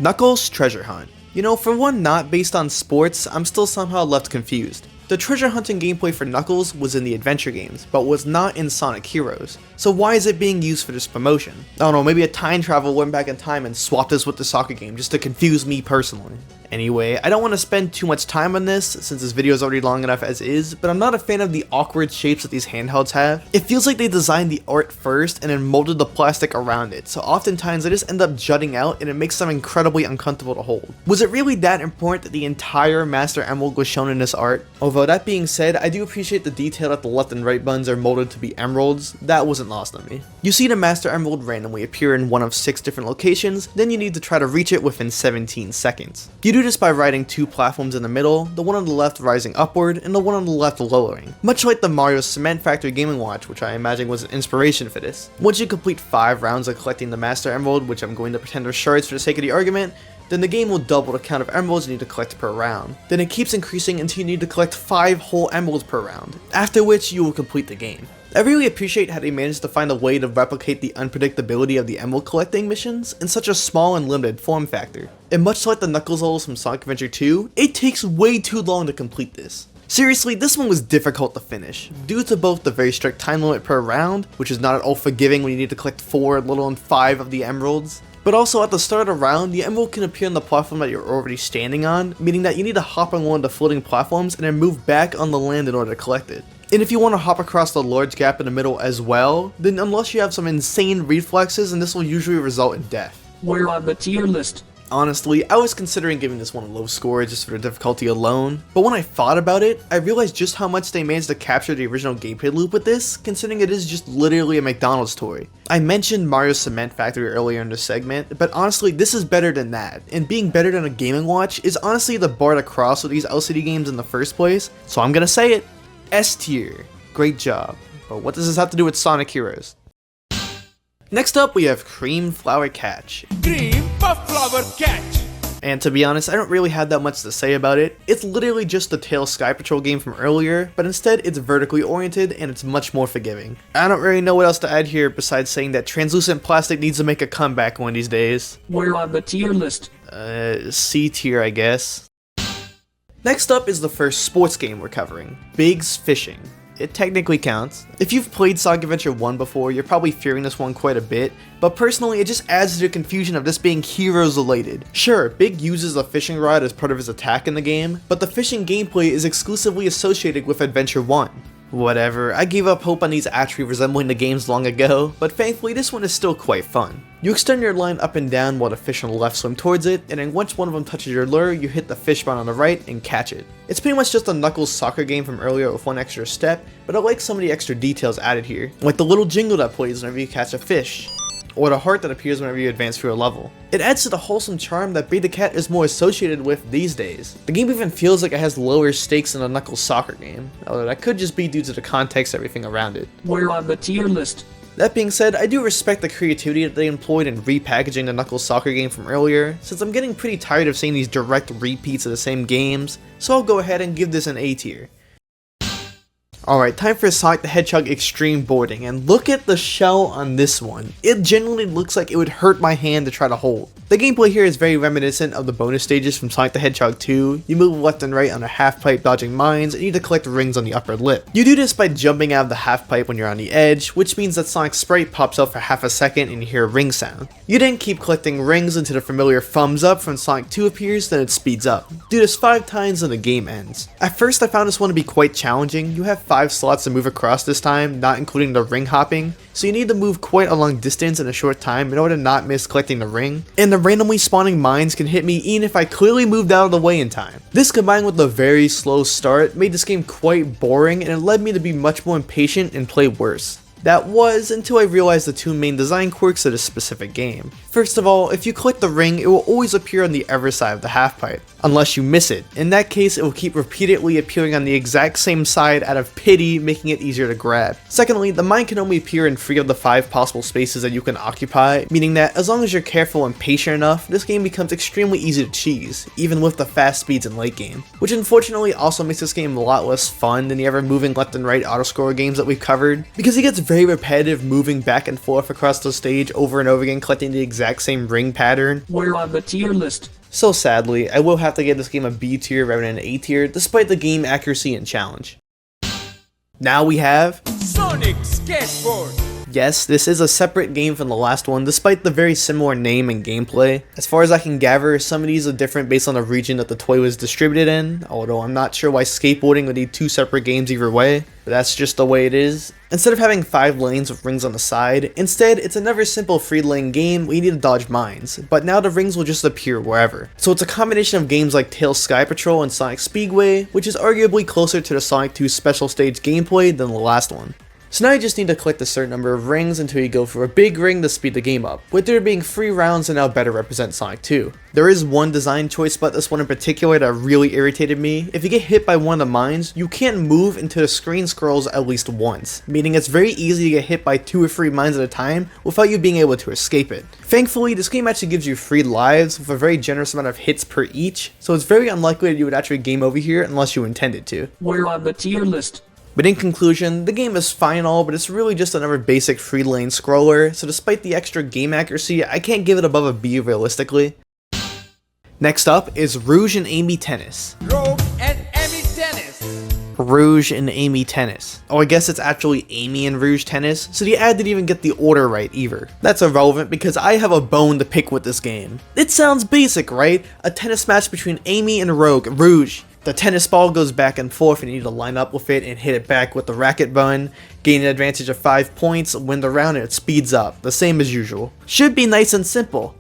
Knuckles Treasure Hunt. You know, for one not based on sports, I'm still somehow left confused. The treasure hunting gameplay for Knuckles was in the adventure games, but was not in Sonic Heroes. So why is it being used for this promotion? I don't know, maybe a time travel went back in time and swapped this with the soccer game just to confuse me personally. Anyway, I don't want to spend too much time on this since this video is already long enough as is, but I'm not a fan of the awkward shapes that these handhelds have. It feels like they designed the art first and then molded the plastic around it, so oftentimes they just end up jutting out and it makes them incredibly uncomfortable to hold. Was it really that important that the entire Master Emerald was shown in this art? Although that being said, I do appreciate the detail that the left and right buttons are molded to be emeralds. That wasn't lost on me. You see the Master Emerald randomly appear in one of 6 different locations, then you need to try to reach it within 17 seconds. You do do this by riding two platforms in the middle, the one on the left rising upward and the one on the left lowering, much like the Mario Cement Factory Gaming Watch, which I imagine was an inspiration for this. Once you complete 5 rounds of collecting the Master Emerald, which I'm going to pretend are shards for the sake of the argument, then the game will double the count of emeralds you need to collect per round. Then it keeps increasing until you need to collect 5 whole emeralds per round, after which you will complete the game. I really appreciate how they managed to find a way to replicate the unpredictability of the emerald collecting missions in such a small and limited form factor. And much like the Knuckles levels from Sonic Adventure 2, it takes way too long to complete this. Seriously, this one was difficult to finish, due to both the very strict time limit per round, which is not at all forgiving when you need to collect 4, let alone 5 of the emeralds, but also at the start of a round, the emerald can appear on the platform that you're already standing on, meaning that you need to hop on one of the floating platforms and then move back on the land in order to collect it. And if you want to hop across the large gap in the middle as well, then unless you have some insane reflexes, then this will usually result in death. We're on the tier list. Honestly, I was considering giving this one a low score just for the difficulty alone, but when I thought about it, I realized just how much they managed to capture the original gameplay loop with this, considering it is just literally a McDonald's toy. I mentioned Mario Cement Factory earlier in this segment, but honestly this is better than that, and being better than a Game & Watch is honestly the bar to cross with these LCD games in the first place, so I'm gonna say it. S tier. Great job. But what does this have to do with Sonic Heroes? Next up, we have Cream Flower Catch. Cream Flower Catch. And to be honest, I don't really have that much to say about it. It's literally just the Tails Sky Patrol game from earlier, but instead it's vertically oriented and it's much more forgiving. I don't really know what else to add here besides saying that translucent plastic needs to make a comeback one of these days. We're on the tier list. C tier, I guess. Next up is the first sports game we're covering, Big's Fishing. It technically counts. If you've played Sonic Adventure 1 before, you're probably fearing this one quite a bit, but personally it just adds to the confusion of this being Heroes related. Sure, Big uses a fishing rod as part of his attack in the game, but the fishing gameplay is exclusively associated with Adventure 1. Whatever, I gave up hope on these actually resembling the games long ago, but thankfully this one is still quite fun. You extend your line up and down while the fish on the left swim towards it, and then once one of them touches your lure, you hit the fish bone on the right and catch it. It's pretty much just a Knuckles soccer game from earlier with one extra step, but I like some of the extra details added here, like the little jingle that plays whenever you catch a fish, or the heart that appears whenever you advance through a level. It adds to the wholesome charm that Big the Cat is more associated with these days. The game even feels like it has lower stakes than a Knuckles soccer game, although that could just be due to the context of everything around it. We're on the tier list. That being said, I do respect the creativity that they employed in repackaging the Knuckles soccer game from earlier, since I'm getting pretty tired of seeing these direct repeats of the same games, so I'll go ahead and give this an A tier. Alright, time for Sonic the Hedgehog Extreme Boarding, and look at the shell on this one. It genuinely looks like it would hurt my hand to try to hold. The gameplay here is very reminiscent of the bonus stages from Sonic the Hedgehog 2. You move left and right on a half pipe dodging mines, and you need to collect rings on the upper lip. You do this by jumping out of the half pipe when you're on the edge, which means that Sonic's sprite pops up for half a second and you hear a ring sound. You then keep collecting rings until the familiar thumbs up from Sonic 2 appears, then it speeds up. Do this 5 times and the game ends. At first I found this one to be quite challenging. You have 5 slots to move across this time, not including the ring hopping, so you need to move quite a long distance in a short time in order to not miss collecting the ring, and the randomly spawning mines can hit me even if I clearly moved out of the way in time. This combined with the very slow start made this game quite boring, and it led me to be much more impatient and play worse. That was until I realized the 2 main design quirks of this specific game. First of all, if you collect the ring, it will always appear on the other side of the half pipe, unless you miss it. In that case, it will keep repeatedly appearing on the exact same side out of pity, making it easier to grab. Secondly, the mine can only appear in 3 of the 5 possible spaces that you can occupy, meaning that as long as you're careful and patient enough, this game becomes extremely easy to cheese, even with the fast speeds in late game. Which unfortunately also makes this game a lot less fun than the ever moving left and right autoscroller games that we've covered, because it gets very repetitive moving back and forth across the stage over and over again, collecting the exact same ring pattern. We're on the tier list. So sadly, I will have to give this game a B tier rather than an A tier, despite the game accuracy and challenge. Now we have Sonic Skateboard. Yes, this is a separate game from the last one, despite the very similar name and gameplay. As far as I can gather, some of these are different based on the region that the toy was distributed in, although I'm not sure why skateboarding would need 2 separate games either way, but that's just the way it is. Instead of having 5 lanes with rings on the side, instead it's another simple free lane game where you need to dodge mines, but now the rings will just appear wherever. So it's a combination of games like Tails Sky Patrol and Sonic Speedway, which is arguably closer to the Sonic 2 special stage gameplay than the last one. So now you just need to collect a certain number of rings until you go for a big ring to speed the game up, with there being 3 rounds to now better represent Sonic 2. There is one design choice about this one in particular that really irritated me. If you get hit by one of the mines, you can't move until the screen scrolls at least once, meaning it's very easy to get hit by 2 or 3 mines at a time without you being able to escape it. Thankfully, this game actually gives you 3 lives with a very generous amount of hits per each, so it's very unlikely that you would actually game over here unless you intended to. We're on the tier list. But in conclusion, the game is fine and all, but it's really just another basic free lane scroller, so despite the extra game accuracy, I can't give it above a B realistically. Next up is Rouge and Amy Tennis. Rouge and Amy Tennis. Rouge and Amy Tennis. Oh, I guess it's actually Amy and Rouge Tennis, so the ad didn't even get the order right either. That's irrelevant because I have a bone to pick with this game. It sounds basic, right? A tennis match between Amy and Rouge. The tennis ball goes back and forth and you need to line up with it and hit it back with the racket button, gain an advantage of 5 points, win the round, and it speeds up, the same as usual. Should be nice and simple.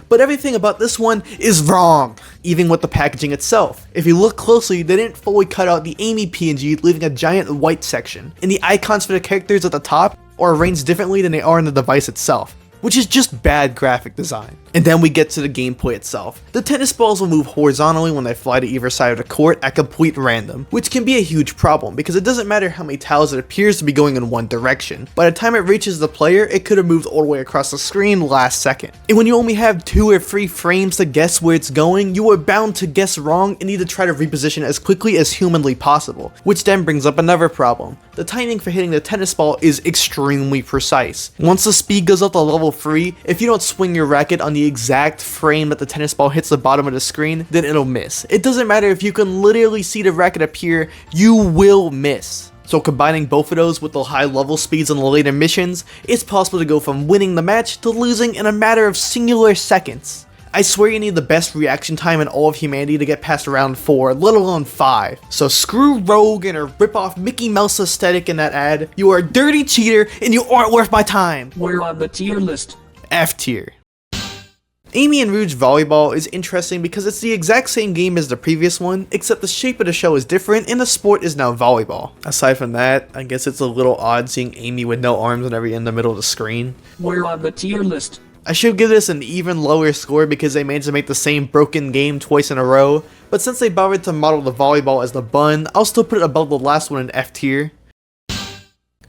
But everything about this one is wrong, even with the packaging itself. If you look closely, they didn't fully cut out the Amy PNG, leaving a giant white section, and the icons for the characters at the top are arranged differently than they are in the device itself, which is just bad graphic design. And then we get to the gameplay itself. The tennis balls will move horizontally when they fly to either side of the court at complete random, which can be a huge problem because it doesn't matter how many tiles it appears to be going in one direction. By the time it reaches the player, it could have moved all the way across the screen last second. And when you only have 2 or 3 frames to guess where it's going, you are bound to guess wrong and need to try to reposition as quickly as humanly possible, which then brings up another problem. The timing for hitting the tennis ball is extremely precise. Once the speed goes up to level 3, if you don't swing your racket on the exact frame that the tennis ball hits the bottom of the screen, then it'll miss. It doesn't matter if you can literally see the racket appear, you will miss. So combining both of those with the high level speeds on the later missions, it's possible to go from winning the match to losing in a matter of singular seconds. I swear you need the best reaction time in all of humanity to get past round 4, let alone 5. So screw Rogue and her rip-off Mickey Mouse aesthetic in that ad. You are a dirty cheater and you aren't worth my time. We're on the tier list. F tier. Amy and Rouge Volleyball is interesting because it's the exact same game as the previous one, except the shape of the show is different and the sport is now volleyball. Aside from that, I guess it's a little odd seeing Amy with no arms whenever you're in the middle of the screen. We're on the tier list. I should give this an even lower score because they managed to make the same broken game twice in a row, but since they bothered to model the volleyball as the bun, I'll still put it above the last one in F tier.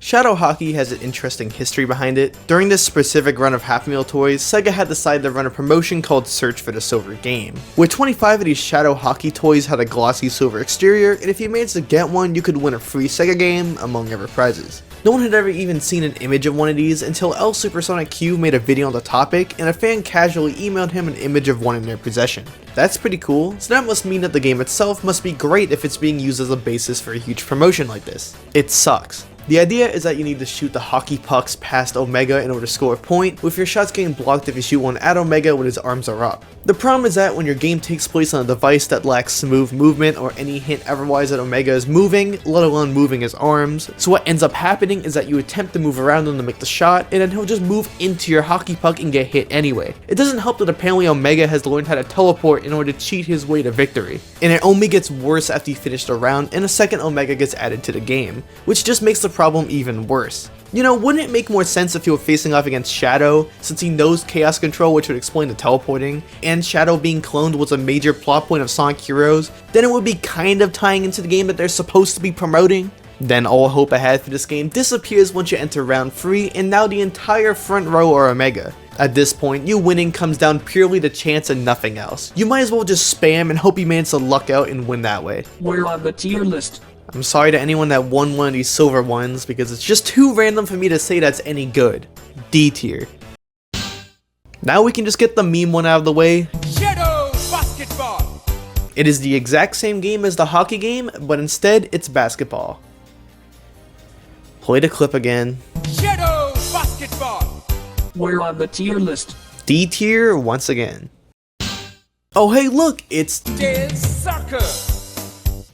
Shadow Hockey has an interesting history behind it. During this specific run of Happy Meal Toys, Sega had decided to run a promotion called Search for the Silver Game, where 25 of these Shadow Hockey toys had a glossy silver exterior, and if you managed to get one, you could win a free Sega game, among other prizes. No one had ever even seen an image of one of these until L Supersonic Q made a video on the topic, and a fan casually emailed him an image of one in their possession. That's pretty cool, so that must mean that the game itself must be great if it's being used as a basis for a huge promotion like this. It sucks. The idea is that you need to shoot the hockey pucks past Omega in order to score a point, with your shots getting blocked if you shoot one at Omega when his arms are up. The problem is that when your game takes place on a device that lacks smooth movement or any hint otherwise that Omega is moving, let alone moving his arms, so what ends up happening is that you attempt to move around him to make the shot, and then he'll just move into your hockey puck and get hit anyway. It doesn't help that apparently Omega has learned how to teleport in order to cheat his way to victory, and it only gets worse after you finish the round and a second Omega gets added to the game, which just makes the problem even worse. You know, wouldn't it make more sense if you were facing off against Shadow, since he knows Chaos Control, which would explain the teleporting, and Shadow being cloned was a major plot point of Sonic Heroes, then it would be kind of tying into the game that they're supposed to be promoting? Then all hope I had for this game disappears once you enter round 3, and now the entire front row are Omega. At this point, you winning comes down purely to chance and nothing else. You might as well just spam and hope you manage to luck out and win that way. We're on the tier list. I'm sorry to anyone that won one of these silver ones because it's just too random for me to say that's any good. D tier. Now we can just get the meme one out of the way. Shadow Basketball. It is the exact same game as the hockey game, but instead it's basketball. Play the clip again. Shadow Basketball. We're on the tier list. D tier once again. Oh hey look, it's Tails Soccer.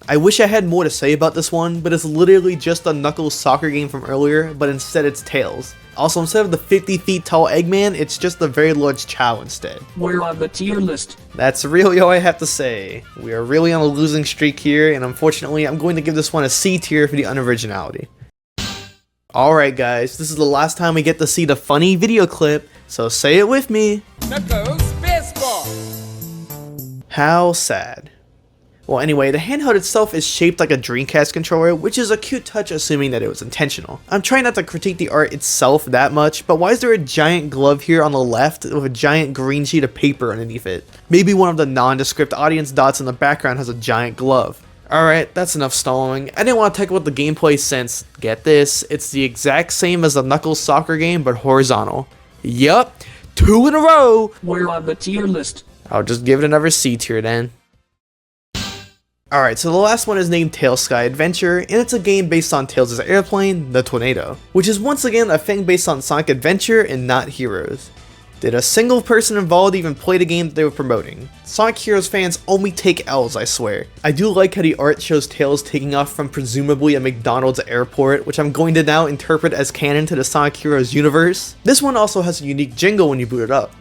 I wish I had more to say about this one, but it's literally just a Knuckles soccer game from earlier, but instead it's Tails. Also, instead of the 50 feet tall Eggman, it's just the very large Chow instead. We're on the tier list. That's really all I have to say. We are really on a losing streak here, and unfortunately I'm going to give this one a C tier for the unoriginality. Alright guys, this is the last time we get to see the funny video clip, so say it with me. Knuckles Baseball. How sad. Well anyway, the handheld itself is shaped like a Dreamcast controller, which is a cute touch assuming that it was intentional. I'm trying not to critique the art itself that much, but why is there a giant glove here on the left with a giant green sheet of paper underneath it? Maybe one of the nondescript audience dots in the background has a giant glove. Alright, that's enough stalling. I didn't want to talk about the gameplay since, get this, it's the exact same as the Knuckles soccer game but horizontal. Yup, 2 in a row! We're on the tier list. I'll just give it another C tier then. Alright, so the last one is named Tails Sky Adventure, and it's a game based on Tails' airplane, the Tornado, which is once again a thing based on Sonic Adventure and not Heroes. Did a single person involved even play the game that they were promoting? Sonic Heroes fans only take L's, I swear. I do like how the art shows Tails taking off from presumably a McDonald's airport, which I'm going to now interpret as canon to the Sonic Heroes universe. This one also has a unique jingle when you boot it up.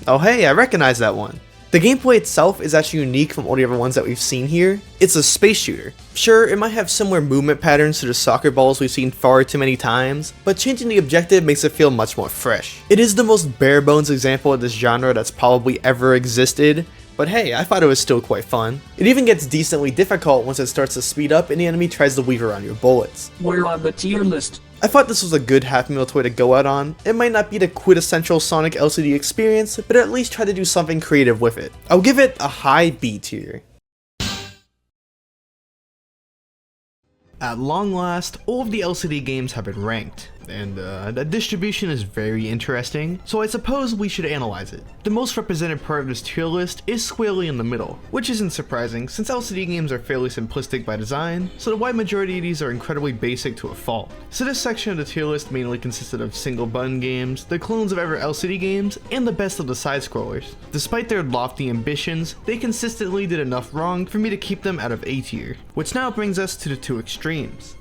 Oh hey, I recognize that one. The gameplay itself is actually unique from all the other ones that we've seen here. It's a space shooter. Sure, it might have similar movement patterns to the soccer balls we've seen far too many times, but changing the objective makes it feel much more fresh. It is the most bare bones example of this genre that's probably ever existed, but hey, I thought it was still quite fun. It even gets decently difficult once it starts to speed up and the enemy tries to weave around your bullets. We're on the tier list. I thought this was a good Happy Meal toy to go out on. It might not be the quintessential Sonic LCD experience, but at least try to do something creative with it. I'll give it a high B tier. At long last, all of the LCD games have been ranked, and the distribution is very interesting, so I suppose we should analyze it. The most represented part of this tier list is squarely in the middle, which isn't surprising since LCD games are fairly simplistic by design, so the wide majority of these are incredibly basic to a fault. So this section of the tier list mainly consisted of single button games, the clones of other LCD games, and the best of the side scrollers. Despite their lofty ambitions, they consistently did enough wrong for me to keep them out of A tier, which now brings us to the two extremes.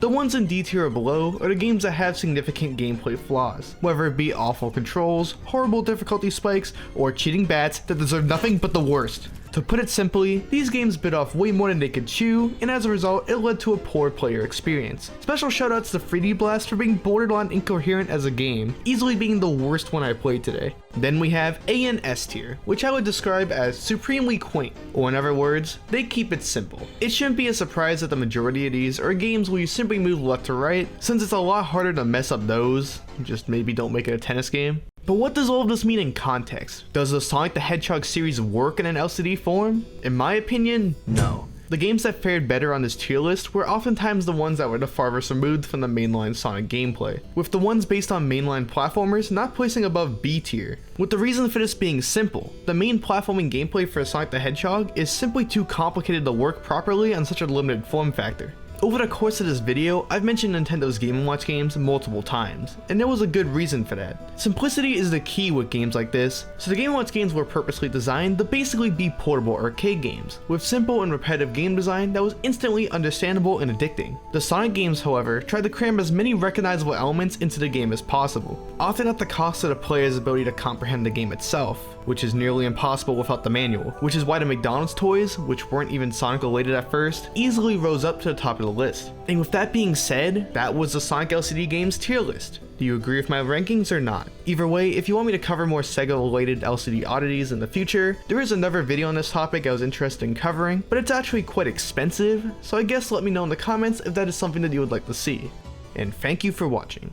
The ones in D tier or below are the games that have significant gameplay flaws, whether it be awful controls, horrible difficulty spikes, or cheating bats that deserve nothing but the worst. To put it simply, these games bit off way more than they could chew, and as a result, it led to a poor player experience. Special shoutouts to 3D Blast for being borderline incoherent as a game, easily being the worst one I played today. Then we have A and S tier, which I would describe as supremely quaint, or in other words, they keep it simple. It shouldn't be a surprise that the majority of these are games where you simply move left to right, since it's a lot harder to mess up those, just maybe don't make it a tennis game. But what does all of this mean in context? Does the Sonic the Hedgehog series work in an LCD form? In my opinion, no. The games that fared better on this tier list were oftentimes the ones that were the farthest removed from the mainline Sonic gameplay, with the ones based on mainline platformers not placing above B tier. With the reason for this being simple, the main platforming gameplay for Sonic the Hedgehog is simply too complicated to work properly on such a limited form factor. Over the course of this video, I've mentioned Nintendo's Game & Watch games multiple times, and there was a good reason for that. Simplicity is the key with games like this, so the Game & Watch games were purposely designed to basically be portable arcade games, with simple and repetitive game design that was instantly understandable and addicting. The Sonic games, however, tried to cram as many recognizable elements into the game as possible, often at the cost of the player's ability to comprehend the game itself, which is nearly impossible without the manual, which is why the McDonald's toys, which weren't even Sonic related at first, easily rose up to the top of the list. And with that being said, that was the Sonic LCD games tier list. Do you agree with my rankings or not? Either way, if you want me to cover more Sega related LCD oddities in the future, there is another video on this topic I was interested in covering, but it's actually quite expensive, so I guess let me know in the comments if that is something that you would like to see. And thank you for watching.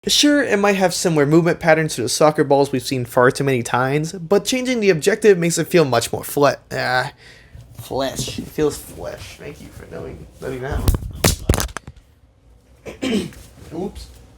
Sure, it might have similar movement patterns to the soccer balls we've seen far too many times, but changing the objective makes it feel much more flesh. It feels flesh. Thank you for knowing that. Oops.